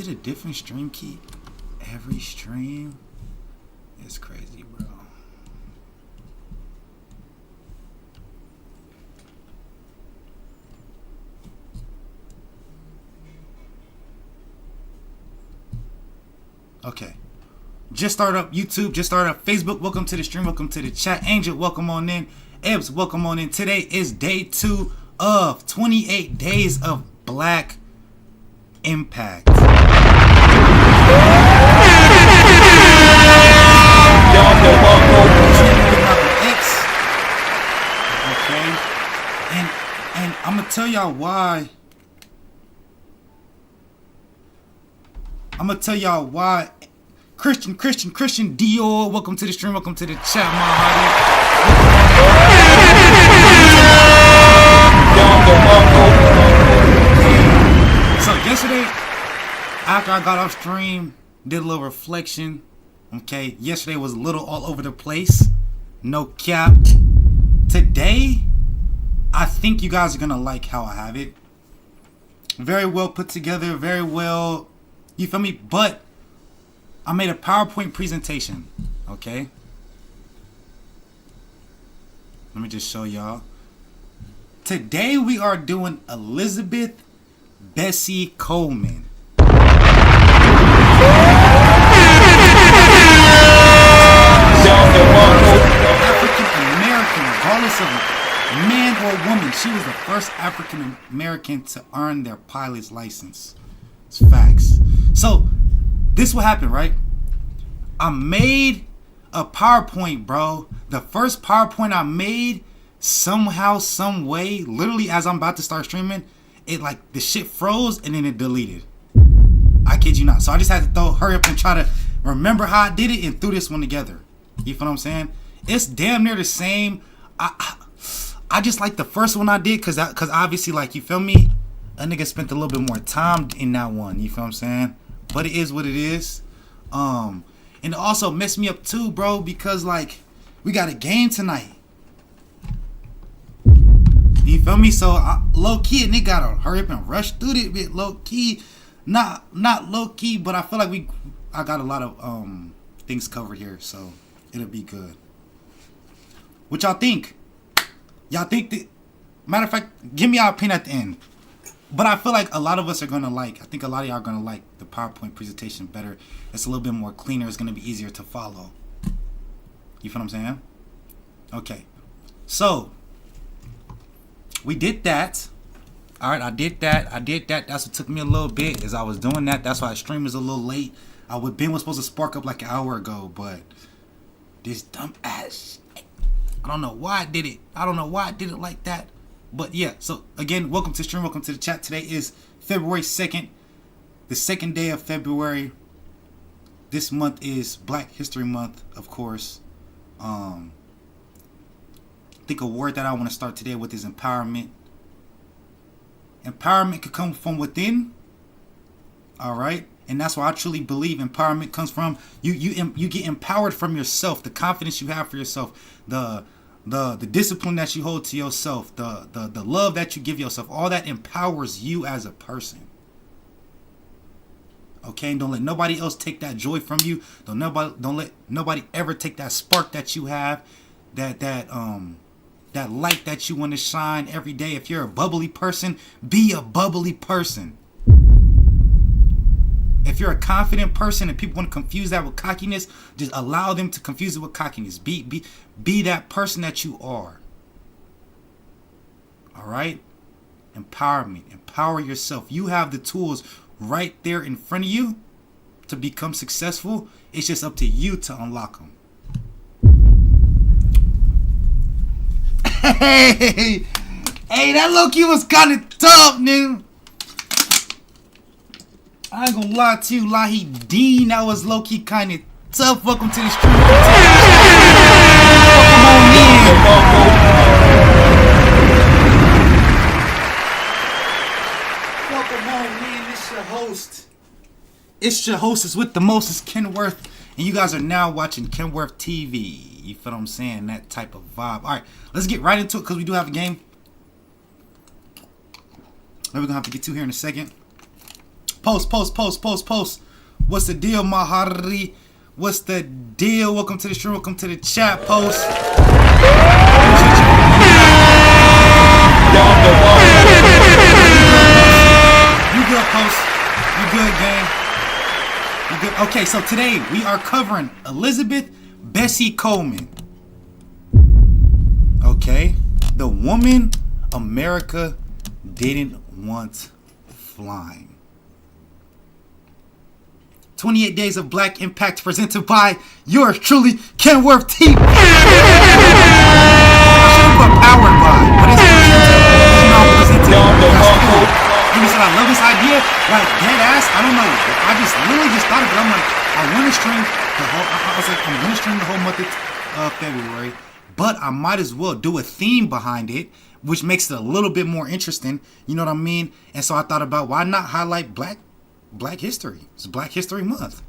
it a different stream key every stream? It's crazy, bro. Okay. Just started up YouTube, just started up Facebook. Welcome to the stream, welcome to the chat. Angel, welcome on in. Ebbs, welcome on in. Today is day 2 of 28 days of Black Impact. Okay? And I'm gonna tell y'all why. Christian Dior, welcome to the stream, welcome to the chat, my honey. So yesterday, after I got off stream, did a little reflection. Okay, yesterday was a little all over the place. No cap. Today, I think you guys are gonna like how I have it. Very well put together, very well, you feel me? But I made a PowerPoint presentation, okay? Let me just show y'all. Today we are doing Elizabeth Bessie Coleman. African American, regardless of man or woman, she was the first African American to earn their pilot's license. It's facts. So this will happen, right? I made a PowerPoint, bro. The first PowerPoint I made, somehow, some way, literally as I'm about to start streaming, it like the shit froze and then it deleted. I kid you not. So I just had to hurry up and try to remember how I did it and threw this one together. You feel what I'm saying? It's damn near the same. I just like the first one I did because obviously, like, you feel me? A nigga spent a little bit more time in that one. You feel what I'm saying? But it is what it is. And it also messed me up too, bro, because like we got a game tonight. You feel me? So low key, and they gotta hurry up and rush through it bit low key. Not low key, but I feel like I got a lot of things covered here, so it'll be good. What y'all think? Y'all think that? Matter of fact, give me y'all opinion at the end. But I feel like a lot of us are gonna I think a lot of y'all are gonna like the PowerPoint presentation better. It's a little bit more cleaner. It's gonna be easier to follow. You feel what I'm saying? Okay. So we did that. All right, I did that. That's what took me a little bit as I was doing that. That's why the stream was a little late. Ben was supposed to spark up like an hour ago, but this dumb ass shit, I don't know why I did it. I don't know why I did it like that. But yeah, so again, welcome to the stream, welcome to the chat. Today is February 2nd, the second day of February. This month is Black History Month, of course. I think a word that I want to start today with is empowerment. Empowerment could come from within. All right, and that's why I truly believe empowerment comes from you get empowered from yourself, the confidence you have for yourself, the discipline that you hold to yourself, the love that you give yourself, all that empowers you as a person. Okay, and don't let nobody else take that joy from you. Don't let nobody ever take that spark that you have, that light that you want to shine every day. If you're a bubbly person, be a bubbly person. If you're a confident person and people want to confuse that with cockiness, just allow them to confuse it with cockiness. Be that person that you are. All right? Empowerment. Empower yourself. You have the tools right there in front of you to become successful. It's just up to you to unlock them. Hey, that low-key was kind of tough, nigga. I ain't gonna lie to you, Lahi Dean, that was low-key kind of tough. Welcome to the stream. Welcome on in. It's your host. It's your hostess with the mostest, KenWorth. And you guys are now watching KenWorthTV. You feel what I'm saying? That type of vibe. Alright, let's get right into it because we do have a game that we're going to have to get to here in a second. Post. What's the deal, Mahari? What's the deal? Welcome to the stream. Welcome to the chat. Post. You good, Post? You good, gang? You good? Okay, so today we are covering Elizabeth Bessie Coleman. Okay, the woman America didn't want flying. 28 Days of Black Impact presented by yours truly, KenWorthTV. I should have put powered by, but it's presented. You said I love this idea, like dead ass. I don't know. I just literally just thought of it. I'm like, I want to stream the whole. I was like, I'm gonna stream the whole month of February, but I might as well do a theme behind it, which makes it a little bit more interesting. You know what I mean? And so I thought about why not highlight Black history. It's Black History Month.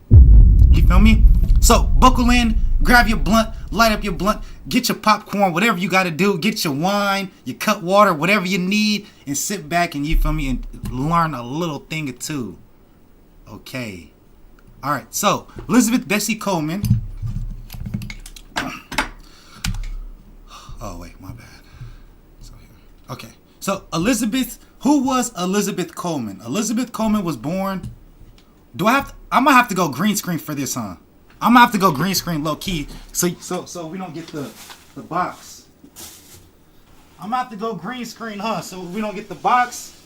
You feel me? So buckle in, grab your blunt, light up your blunt, get your popcorn, whatever you got to do, get your wine, your cut water, whatever you need, and sit back and, you feel me, and learn a little thing or two. Okay. All right. So Elizabeth Bessie Coleman. Oh wait, my bad. Okay. So who was Elizabeth Coleman? Elizabeth Coleman was born. I'm gonna have to go green screen for this, huh? I'm gonna have to go green screen low key, so we don't get the box. I'm gonna have to go green screen, huh? So we don't get the box.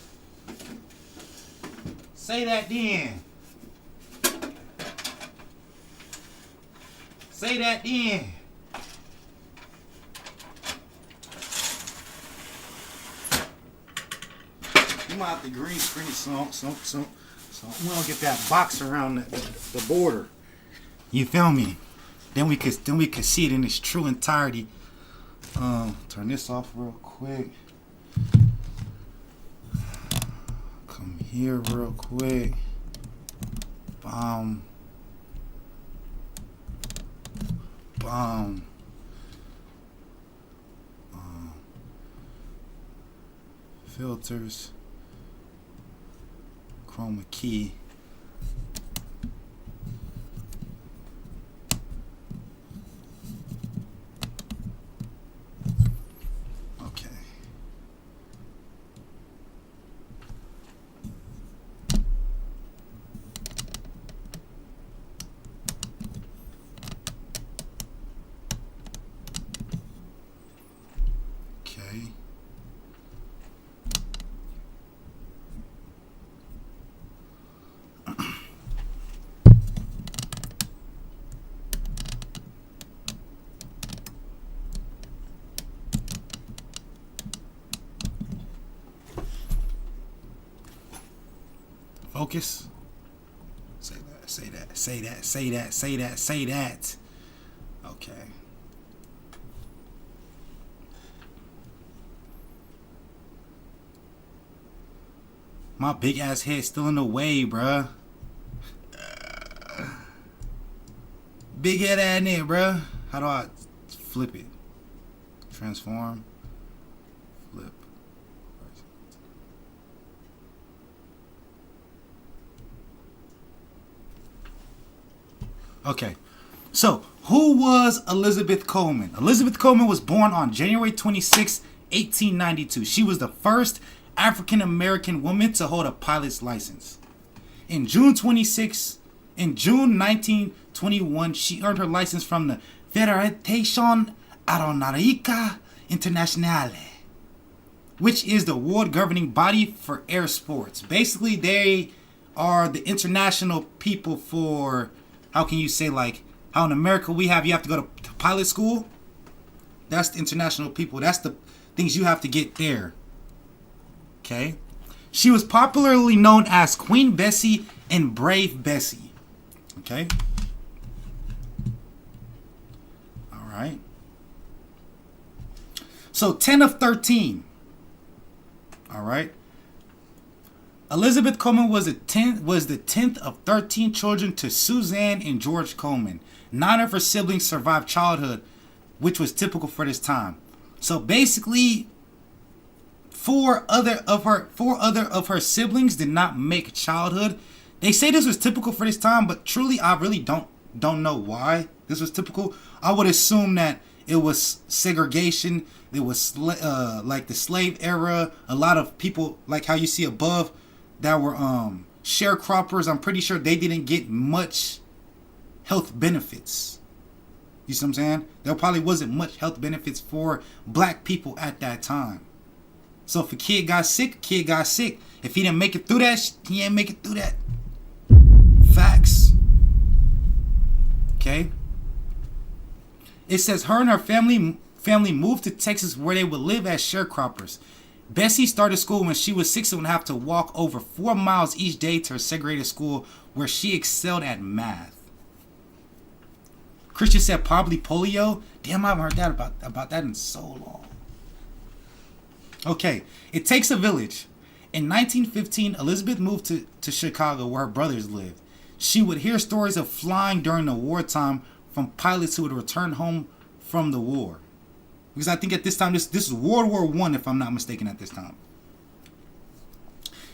Say that then. Say that then. You might have to green screen so we don't get that box around the border. You feel me? Then we could see it in its true entirety. Turn this off real quick. Come here real quick. Bomb. Filters. Chroma key. Okay. Okay. Focus. Say that. Okay. My big ass head still in the way, bruh. Big head ass in it, bruh. How do I flip it? Transform. Flip. Okay, so who was Elizabeth Coleman? Elizabeth Coleman was born on January 26, 1892. She was the first African American woman to hold a pilot's license. In June 1921, she earned her license from the Federation Aeronautica Internationale, which is the world governing body for air sports. Basically, they are the international people for, how can you say, like how in America you have to go to pilot school? That's the international people. That's the things you have to get there. Okay. She was popularly known as Queen Bessie and Brave Bessie. Okay. All right. So 10 of 13. All right. Elizabeth Coleman was the 10th of 13 children to Suzanne and George Coleman. 9 of her siblings survived childhood, which was typical for this time. So basically, Four other of her siblings did not make childhood. They say this was typical for this time, but truly, I really don't know why this was typical. I would assume that it was segregation. It was like the slave era. A lot of people, like how you see above, that were sharecroppers. I'm pretty sure they didn't get much health benefits. You see what I'm saying? There probably wasn't much health benefits for black people at that time. So if a kid got sick, If he didn't make it through that, he ain't make it through that. Facts. Okay. It says her and her family moved to Texas where they would live as sharecroppers. Bessie started school when she was 6 and would have to walk over 4 miles each day to her segregated school where she excelled at math. Christian said probably polio. Damn, I haven't heard that about that in so long. Okay, it takes a village. In 1915, Elizabeth moved to Chicago where her brothers lived. She would hear stories of flying during the wartime from pilots who would return home from the war. Because I think at this time, this is World War I, if I'm not mistaken, at this time.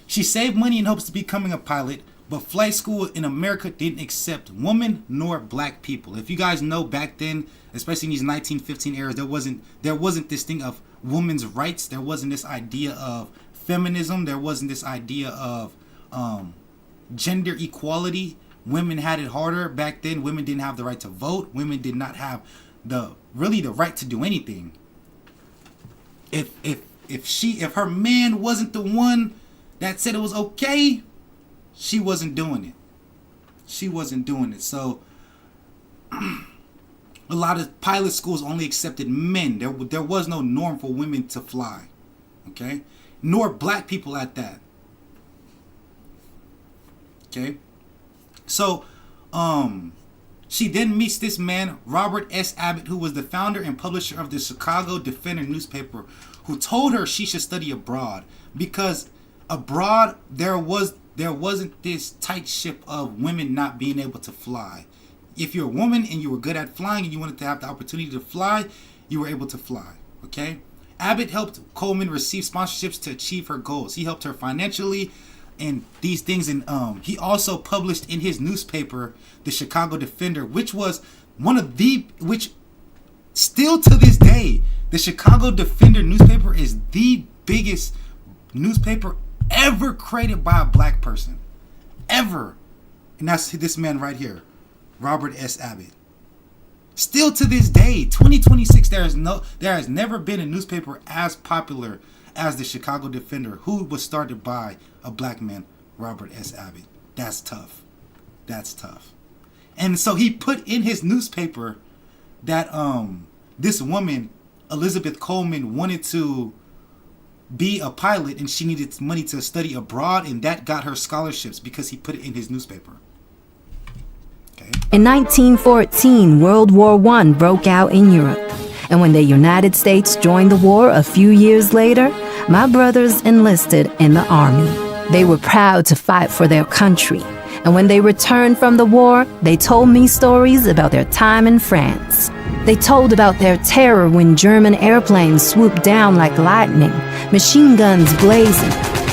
She saved money in hopes of becoming a pilot, but flight school in America didn't accept women nor black people. If you guys know, back then, especially in these 1915 eras, there wasn't this thing of women's rights. There wasn't this idea of feminism. There wasn't this idea of gender equality. Women had it harder back then. Women didn't have the right to vote. Women did not have the right to do anything. If her man wasn't the one that said it was okay, she wasn't doing it. So a lot of pilot schools only accepted men. There was no norm for women to fly. Okay? Nor black people at that. Okay? So, she then meets this man, Robert S. Abbott, who was the founder and publisher of the Chicago Defender newspaper, who told her she should study abroad because abroad there wasn't this tight ship of women not being able to fly. If you're a woman and you were good at flying and you wanted to have the opportunity to fly, you were able to fly. Okay? Abbott helped Coleman receive sponsorships to achieve her goals. He helped her financially and these things, and he also published in his newspaper, the Chicago Defender, which was which still to this day, the Chicago Defender newspaper is the biggest newspaper ever created by a black person. Ever. And that's this man right here, Robert S. Abbott. Still to this day, 2026, there has never been a newspaper as popular as the Chicago Defender, who was started by a black man, Robert S. Abbott. That's tough. And so he put in his newspaper that this woman, Elizabeth Coleman, wanted to be a pilot and she needed money to study abroad, and that got her scholarships because he put it in his newspaper. Okay. In 1914, World War I broke out in Europe. And when the United States joined the war a few years later, my brothers enlisted in the army. They were proud to fight for their country. And when they returned from the war, they told me stories about their time in France. They told about their terror when German airplanes swooped down like lightning, machine guns blazing,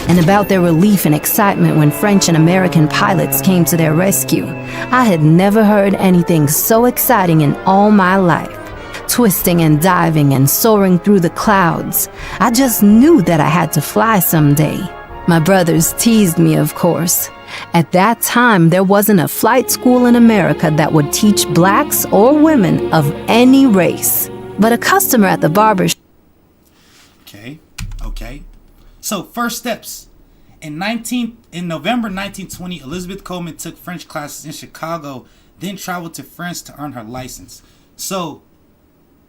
and about their relief and excitement when French and American pilots came to their rescue. I had never heard anything so exciting in all my life. Twisting and diving and soaring through the clouds. I just knew that I had to fly someday. My brothers teased me, of course. At that time, there wasn't a flight school in America that would teach blacks or women of any race. But a customer at the barber shop. Okay. So, first steps. In November 1920, Elizabeth Coleman took French classes in Chicago, then traveled to France to earn her license. So,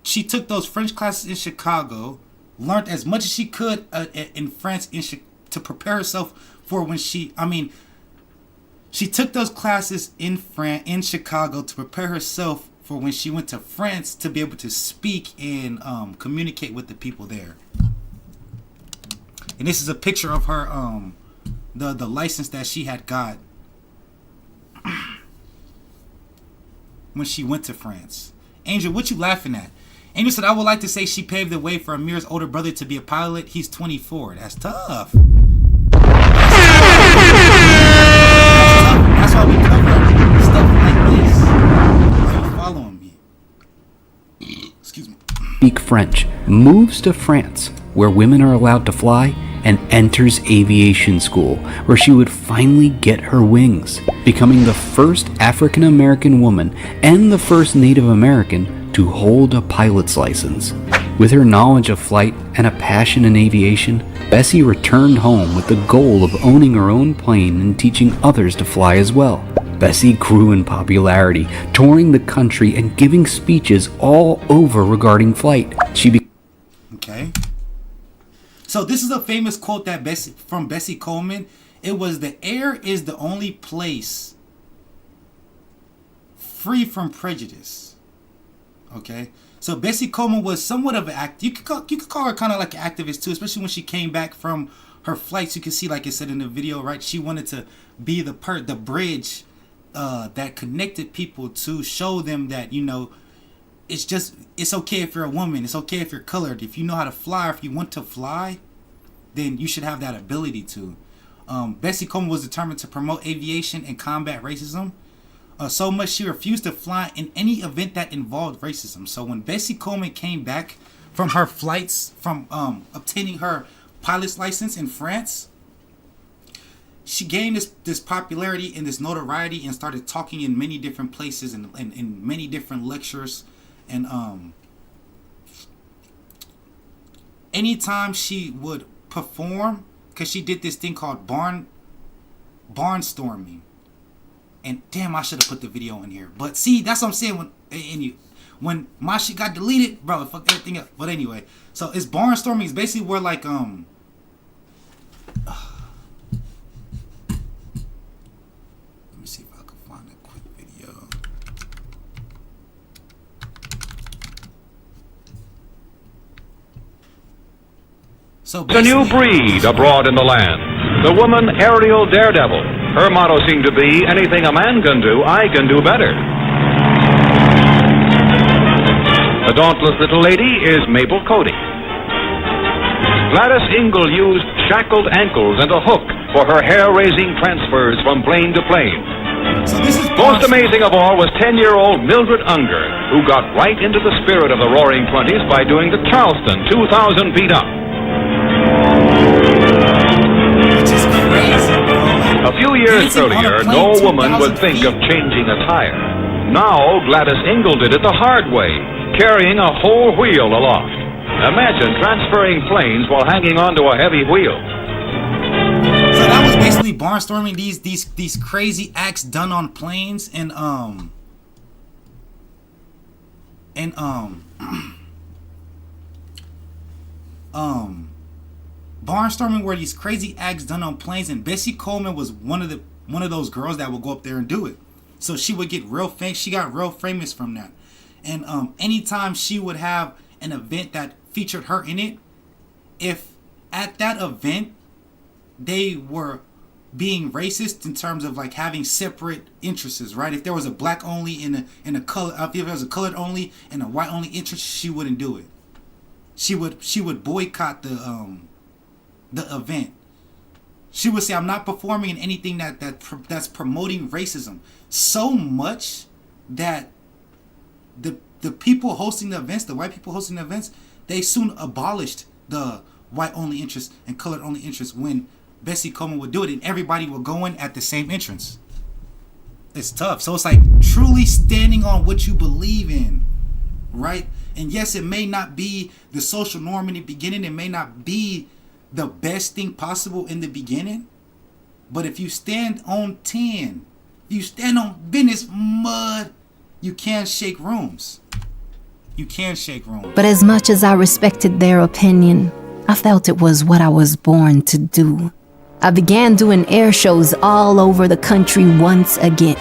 she took those French classes in Chicago, learned as much as she could in France to prepare herself for when she took those classes in Chicago to prepare herself for when she went to France to be able to speak and communicate with the people there. And this is a picture of her, the license that she had got when she went to France. Angel, what you laughing at? Angel said, I would like to say she paved the way for Amir's older brother to be a pilot. He's 24. That's tough. That's why we cover stuff like this. Are you following me? Excuse me. Speak French, moves to France, where women are allowed to fly, and enters aviation school, where she would finally get her wings, becoming the first African American woman and the first Native American to hold a pilot's license. With her knowledge of flight and a passion in aviation, Bessie returned home with the goal of owning her own plane and teaching others to fly as well. Bessie grew in popularity, touring the country and giving speeches all over regarding flight. Okay. So this is a famous quote that from Bessie Coleman. It was, "The air is the only place free from prejudice." Okay. So Bessie Coleman was somewhat of an act. You could call her kind of like an activist too, especially when she came back from her flights. You can see, like it said in the video, right? She wanted to be the bridge that connected people to show them that, you know, it's okay if you're a woman. It's okay if you're colored. If you know how to fly, or if you want to fly, then you should have that ability to. Bessie Coleman was determined to promote aviation and combat racism. So much she refused to fly in any event that involved racism. So when Bessie Coleman came back from her flights, from obtaining her pilot's license in France, she gained this popularity and this notoriety and started talking in many different places and in many different lectures. And anytime she would perform, because she did this thing called barnstorming. And damn, I should have put the video in here. But see, that's what I'm saying. When my shit got deleted, bro, fuck everything up. But anyway, so it's barnstorming. It's basically where, like, let me see if I can find a quick video. So it's a new breed abroad in the land. The woman aerial daredevil. Her motto seemed to be, anything a man can do, I can do better. The dauntless little lady is Mabel Cody. Gladys Ingle used shackled ankles and a hook for her hair-raising transfers from plane to plane. So this is most amazing of all was 10-year-old Mildred Unger, who got right into the spirit of the Roaring Twenties by doing the Charleston 2,000 feet up. Which is crazy, bro. A few years earlier, no woman would think of changing attire. Now, Gladys Ingle did it the hard way, carrying a whole wheel aloft. Imagine transferring planes while hanging onto a heavy wheel. So that was basically barnstorming, these crazy acts done on planes, and barnstorming were these crazy acts done on planes, and Bessie Coleman was one of those girls that would go up there and do it. So she would get real famous. She got real famous from that. And anytime she would have an event that featured her in it, if at that event they were being racist in terms of like having separate interests, right? If there was a black only in a color, if there was a colored only and a white only interest, she wouldn't do it. She would boycott the event. She would say, "I'm not performing in anything that's promoting racism." So much that the people hosting the events, the white people hosting the events, they soon abolished the white only interest and colored only interest when Bessie Coleman would do it, and everybody would go in at the same entrance. It's tough. So it's like truly standing on what you believe in, right? And yes, it may not be the social norm in the beginning. It may not be the best thing possible in the beginning. But if you stand on 10, you stand on business mud, you can shake rooms. You can shake rooms. But as much as I respected their opinion, I felt it was what I was born to do. I began doing air shows all over the country once again,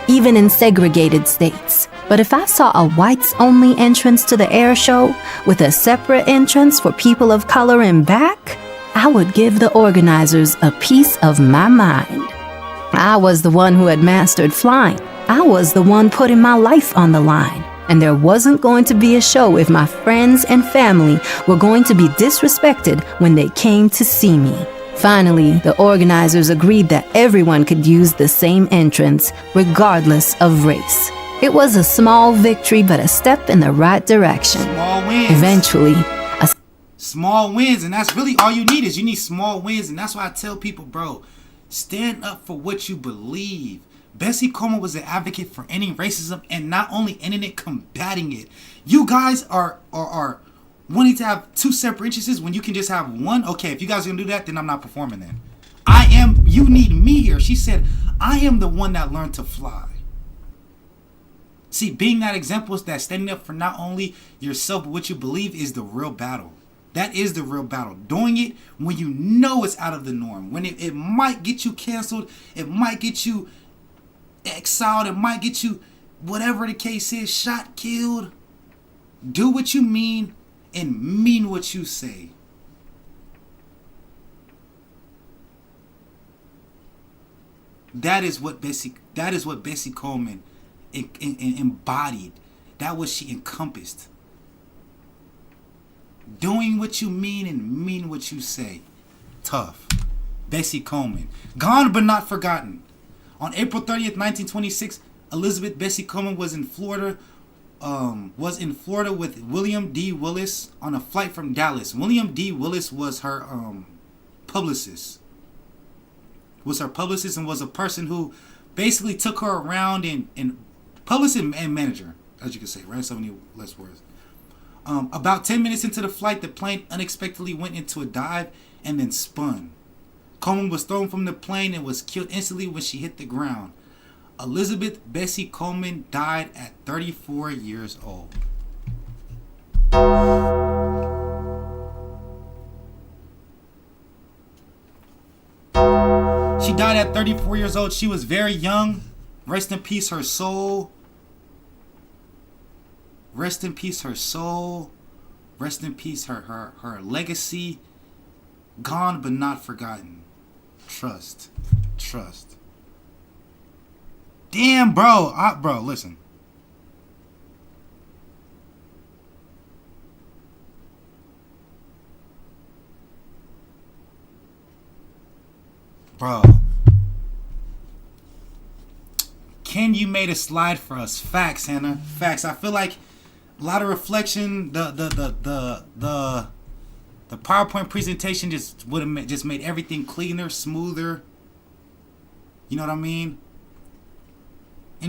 even in segregated states. But if I saw a whites-only entrance to the air show with a separate entrance for people of color in back, I would give the organizers a piece of my mind. I was the one who had mastered flying. I was the one putting my life on the line. And there wasn't going to be a show if my friends and family were going to be disrespected when they came to see me. Finally, the organizers agreed that everyone could use the same entrance, regardless of race. It was a small victory, but a step in the right direction. Small wins. Eventually, small wins, and that's really all you need is you need small wins, and that's why I tell people, bro, stand up for what you believe. Bessie Coleman was an advocate for ending racism, and not only ending it, combating it. You guys are wanting to have two separate entrances when you can just have one. Okay, if you guys are gonna do that, then I'm not performing then. You need me here. She said, I am the one that learned to fly. See, being that example is that standing up for not only yourself but what you believe is the real battle. That is the real battle. Doing it when you know it's out of the norm. When it might get you canceled. It might get you exiled. It might get you, whatever the case is, shot, killed. Do what you mean and mean what you say. That is what Bessie Coleman embodied. That was she encompassed. Doing what you mean and mean what you say. Tough. Bessie Coleman. Gone but not forgotten. On April 30th, 1926, Elizabeth Bessie Coleman was in Florida with William D. Willis on a flight from Dallas. William D. Willis was her publicist. And was a person who basically took her around and publicist and manager, as you can say, right? So many less words. About 10 minutes into the flight, the plane unexpectedly went into a dive and then spun. Coleman was thrown from the plane and was killed instantly when she hit the ground. Elizabeth Bessie Coleman died at 34 years old. She died at 34 years old. She was very young. Rest in peace, her soul. Rest in peace, her soul. Rest in peace, her legacy. Gone but not forgotten. Trust. Damn, bro. Bro, listen. Bro. Ken, you made a slide for us. Facts, Hannah. Facts. I feel like a lot of reflection. The PowerPoint presentation just would have just made everything cleaner, smoother. You know what I mean?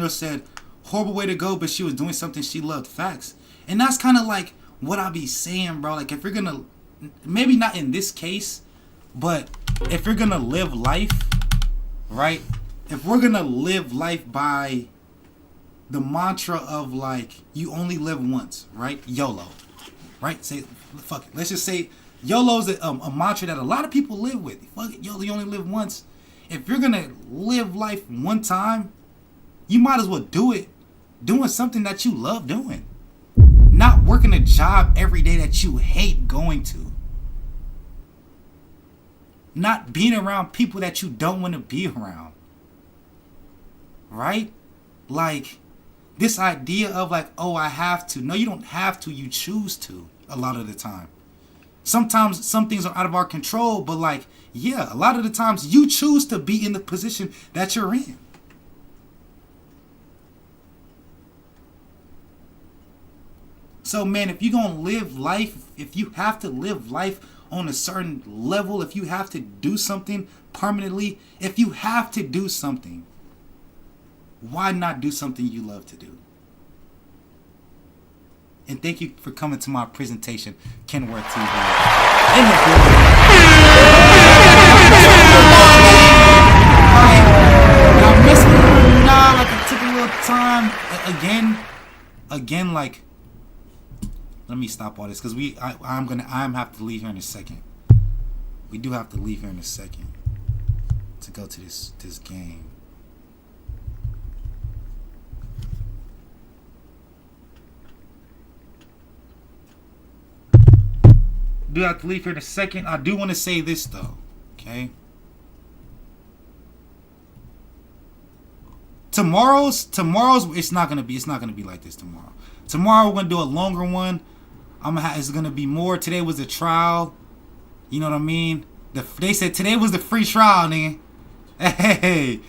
Said, horrible way to go, but she was doing something she loved. Facts. And that's kind of like what I be saying, bro. Like, if you're gonna, maybe not in this case, but if you're gonna live life, right? If we're gonna live life by the mantra of, like, you only live once, right? YOLO, right? Say, fuck it. Let's just say YOLO is a mantra that a lot of people live with. Fuck it, YOLO, you only live once. If you're gonna live life one time, you might as well do it doing something that you love doing. Not working a job every day that you hate going to. Not being around people that you don't want to be around. Right? Like, this idea of like, oh, I have to. No, you don't have to. You choose to a lot of the time. Sometimes some things are out of our control, but like, yeah, a lot of the times you choose to be in the position that you're in. So, man, if you're going to live life, if you have to live life on a certain level, if you have to do something permanently, if you have to do something, why not do something you love to do? And thank you for coming to my presentation, KenWorthTV. In the building. I missed it. Nah, like it took a little time. Again, like, let me stop all this because I'm have to leave here in a second. We do have to leave here in a second to go to this game. Do have to leave here in a second. I do want to say this though, okay? Tomorrow's it's not gonna be like this tomorrow. Tomorrow we're gonna do a longer one. It's gonna be more. Today was a trial. You know what I mean? They said today was the free trial, nigga. Hey,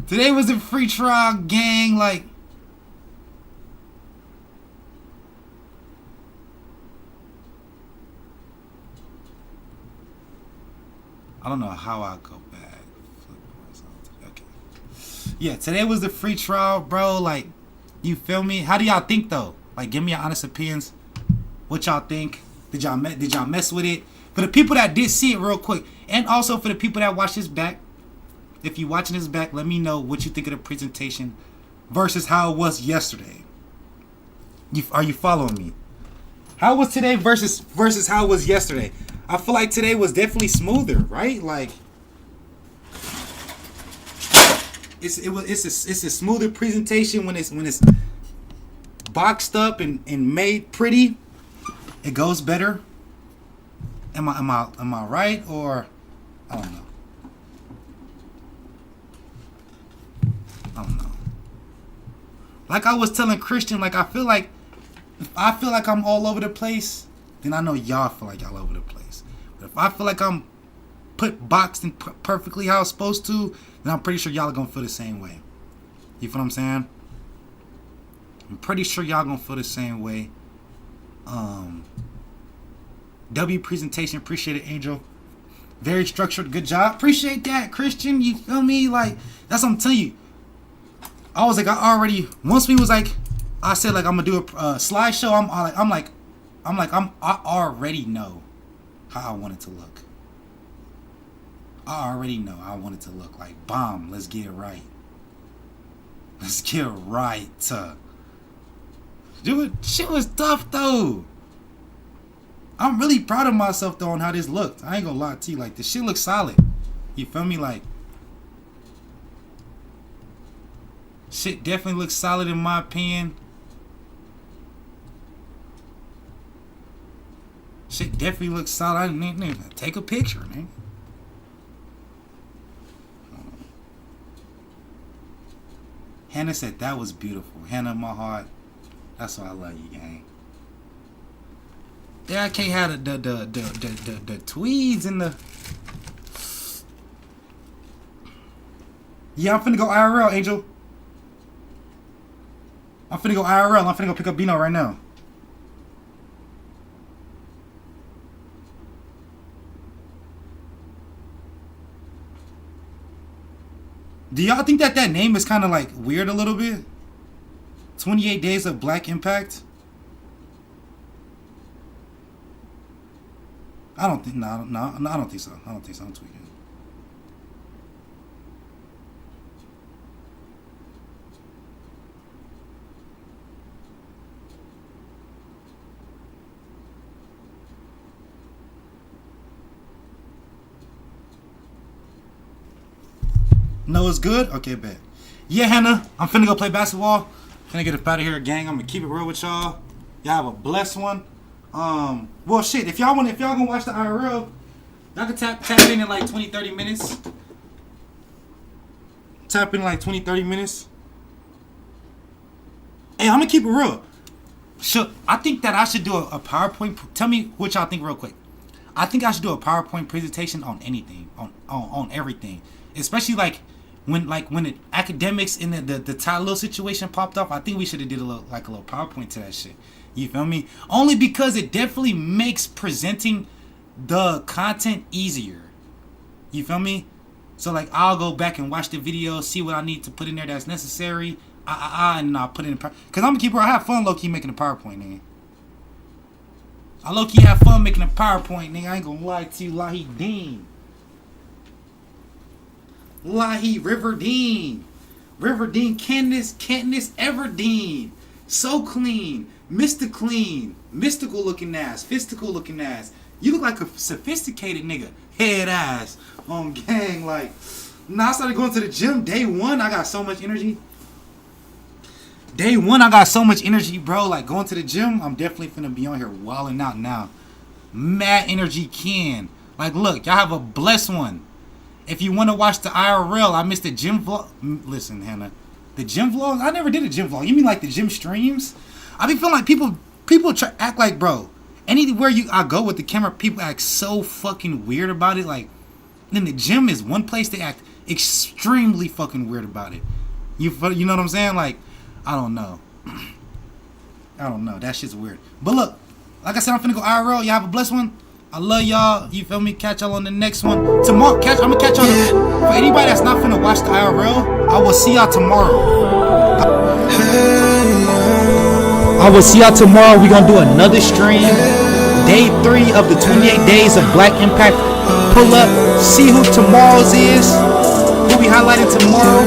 today was the free trial, gang. Like, I don't know how I go back. Okay. Yeah, today was the free trial, bro. Like, you feel me? How do y'all think though? Like, give me your honest opinions. What y'all think? Did y'all mess with it? For the people that did see it, real quick, and also for the people that watch this back, if you watching this back, let me know what you think of the presentation versus how it was yesterday. Are you following me? How was today versus how it was yesterday? I feel like today was definitely smoother, right? Like, it's a smoother presentation when it's boxed up and made pretty. It goes better. Am I right, or I don't know. Like I was telling Christian, like I feel like if I feel like I'm all over the place, then I know y'all feel like y'all over the place. But if I feel like I'm boxed in perfectly how it's supposed to, then I'm pretty sure y'all are gonna feel the same way. You feel what I'm saying? I'm pretty sure y'all gonna feel the same way. W presentation, appreciate it, Angel. Very structured, good job. Appreciate that, Christian. You feel me? Like, that's what I'm telling you. I was like, once we was like, I said like I'm gonna do a slideshow. I already know how I want it to look. I already know I want it to look like bomb. Let's get it right. Let's get it right. Dude, shit was tough though. I'm really proud of myself though on how this looked. I ain't gonna lie to you. Like, this shit looks solid. You feel me? Like, shit definitely looks solid in my opinion. Shit definitely looks solid. I didn't take a picture, man. Hannah said that was beautiful. Hannah, my heart. That's why I love you, gang. Yeah, I can't have the tweeds and the. Yeah, I'm finna go IRL, Angel. I'm finna go IRL. I'm finna go pick up Bino right now. Do y'all think that name is kind of like weird a little bit? 28 Days of Black Impact? I don't think, no, I don't think so. I don't think so. I'm tweaking. No, it's good? Okay, bet. Yeah, Hannah, I'm finna go play basketball. Finna get up out of here, gang. I'm gonna keep it real with y'all. Y'all have a blessed one. Well, shit, if y'all gonna watch the IRL, y'all can tap in like 20-30 minutes. Tap in like 20-30 minutes. Hey, I'm gonna keep it real. I think that I should do a PowerPoint. Tell me what y'all think real quick. I think I should do a PowerPoint presentation on anything, on everything, especially like when the academics in the Tyler situation popped up. I think we should have did a little PowerPoint to that shit. You feel me? Only because it definitely makes presenting the content easier. You feel me? So like, I'll go back and watch the video, see what I need to put in there that's necessary. And I'll put it in. Cause I'm gonna keep it. I have fun low key making a PowerPoint, nigga. I low key have fun making a PowerPoint, nigga. I ain't gonna lie to you, Lahi Dean. Lahi Riverdeen, Candace Everdeen. So clean, mystical looking ass, fistical looking ass. You look like a sophisticated nigga, head ass on gang. Like, I started going to the gym day one. I got so much energy. Day one, I got so much energy, bro. Like, going to the gym, I'm definitely finna be on here wilding out now. Mad energy, Ken. Like, look, y'all have a blessed one. If you want to watch the IRL, I missed the gym vlog. Listen, Hannah, the gym vlog? I never did a gym vlog. You mean like the gym streams? I be feeling like people act like, bro, anywhere I go with the camera, people act so fucking weird about it. Like, in the gym is one place they act extremely fucking weird about it. You know what I'm saying? Like, I don't know. That shit's weird. But look, like I said, I'm finna go IRL. Y'all have a blessed one. I love y'all. You feel me? Catch y'all on the next one. Tomorrow, I'm gonna catch y'all. For anybody that's not finna watch the IRL, I will see y'all tomorrow. We gonna do another stream. Day 3 of the 28 days of Black Impact. Pull up, see who tomorrow's is. Who we highlighting tomorrow.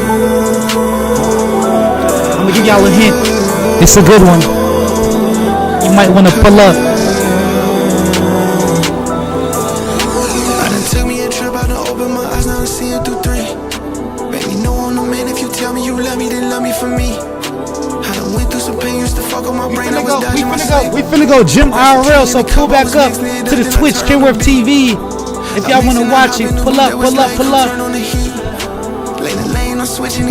I'm gonna give y'all a hint. It's a good one. You might wanna pull up. Took me a trip, I done opened my eyes, now I'm seeing through 3. Baby, no, I'm the man. If you tell me you love me, then love me for me. I done went through some pain, used to fuck on my brain. We finna go gym IRL, so pull back up to the Twitch, KenWorthTV. If y'all wanna watch it, pull up. Lane to lane, I'm switching.